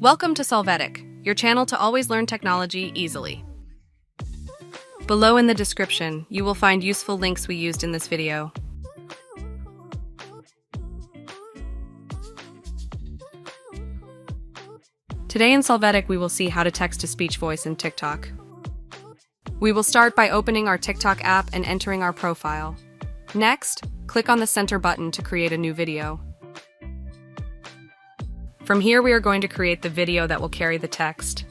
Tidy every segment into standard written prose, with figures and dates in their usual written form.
Welcome to Solvetic, your channel to always learn technology easily. Below in the description, you will find useful links we used in this video. Today in Solvetic, we will see how to text-to-speech voice in TikTok. We will start by opening our TikTok app and entering our profile. Next, click on the center button to create a new video. From here, we are going to create the video that will carry the text.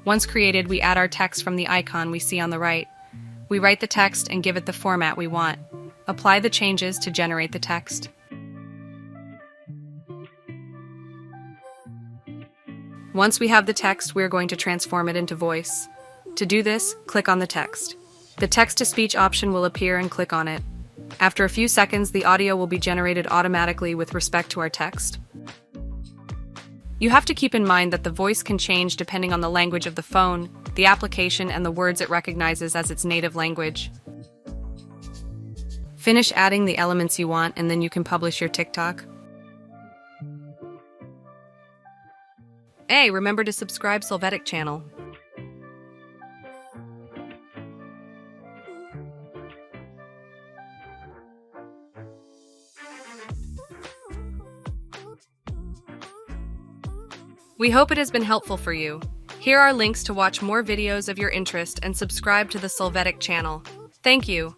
Once created, we add our text from the icon we see on the right. We write the text and give it the format we want. Apply the changes to generate the text. Once we have the text, we are going to transform it into voice. To do this, click on the text. The text-to-speech option will appear and click on it. After a few seconds, the audio will be generated automatically with respect to our text. You have to keep in mind that the voice can change depending on the language of the phone, the application, and the words it recognizes as its native language. Finish adding the elements you want, and then you can publish your TikTok. Hey, remember to subscribe Solvetic channel. We hope it has been helpful for you. Here are links to watch more videos of your interest and subscribe to the Solvetic channel. Thank you.